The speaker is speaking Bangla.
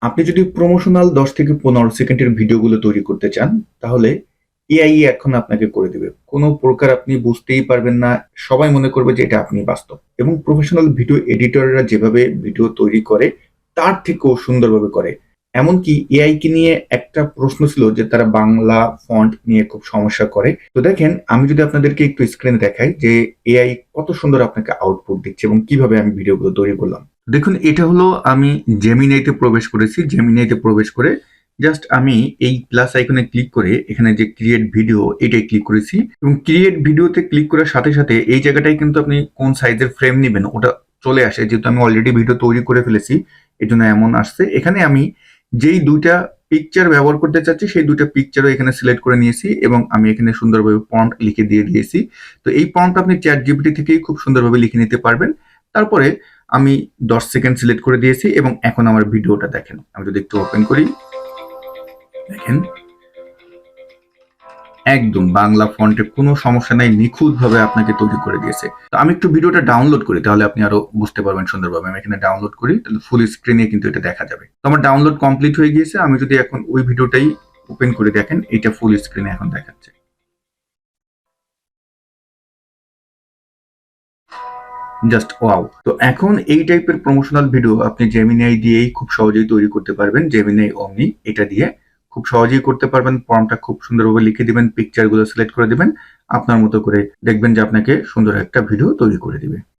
আপনি যদি প্রমোশনাল 10 থেকে 15 সেকেন্ডের ভিডিওগুলো তৈরি করতে চান, তাহলে এআই এখন আপনাকে করে দিবে। কোনো প্রকার আপনি বুঝতেই পারবেন না। সবাই মনে করবে যে এটা আপনি বাস্তব। এবং প্রফেশনাল ভিডিও এডিটররা যেভাবে ভিডিও তৈরি করে, তার থেকেও সুন্দরভাবে করে। এমনকি এআই কে নিয়ে একটা প্রশ্ন ছিল যে তারা বাংলা ফন্ট নিয়ে খুব সমস্যা করে। তো দেখেন, আমি যদি আপনাদেরকে একটু স্ক্রিনে দেখাই যে এআই কত সুন্দর আপনাকে আউটপুট দিচ্ছে এবং কিভাবে আমি ভিডিওগুলো তৈরি করলাম। দেখুন, এটা হলো আমি জেমিনাইতে প্রবেশ করেছি। জেমিনাইতে প্রবেশ করে জাস্ট আমি এই প্লাস আইকনে ক্লিক করে এখানে যে ক্রিয়েট ভিডিও এটাই ক্লিক করেছি এবং ক্রিয়েট ভিডিওতে ক্লিক করার সাথে সাথে এই জায়গাটায় কিন্তু আপনি কোন সাইজের ফ্রেম নেবেন ওটা চলে আসে। যেহেতু আমি অলরেডি ভিডিও তৈরি করে ফেলেছি, এর জন্য এমন আসছে। এখানে আমি যেই দুইটা পিকচার ব্যবহার করতে চাচ্ছি সেই দুইটা পিকচারও এখানে সিলেক্ট করে নিয়েছি এবং আমি এখানে সুন্দরভাবে প্রম্পট লিখে দিয়ে দিয়েছি। তো এই প্রম্পট আপনি চ্যাট জিপিটি থেকেই খুব সুন্দরভাবে লিখে নিতে পারবেন। তারপরে আমি 10 সেকেন্ড সিলেক্ট করে দিয়েছি এবং এখন আমার ভিডিওটা দেখেন। আমি যদি একটু ওপেন করি, দেখেন একদম বাংলা ফন্টে কোনো সমস্যা নাই, নিখুঁতভাবে আপনাকে তৈরি করে দিয়েছে। তো আমি একটু ভিডিওটা ডাউনলোড করি, তাহলে আপনি আরো বুঝতে পারবেন সুন্দরভাবে। আমি এখানে ডাউনলোড করি, তাহলে ফুল স্ক্রিনে কিন্তু এটা দেখা যাবে। তো আমার ডাউনলোড কমপ্লিট হয়ে গিয়েছে। আমি যদি এখন ওই ভিডিওটাই ওপেন করে দেখেন, এটা ফুল স্ক্রিনে এখন দেখাচ্ছে। Just wow! তো এখন এই টাইপের প্রমোশনাল ভিডিও আপনি জেমিনাই দিয়েই খুব সহজেই তৈরি করতে পারবেন। জেমিনাই ওমনি এটা দিয়ে খুব সহজেই করতে পারবেন। প্রম্পটটা খুব সুন্দরভাবে লিখে দিবেন, পিকচারগুলো সিলেক্ট করে দিবেন। আপনার মতো করে দেখবেন যে আপনাকে সুন্দর একটা ভিডিও তৈরি করে দিবে।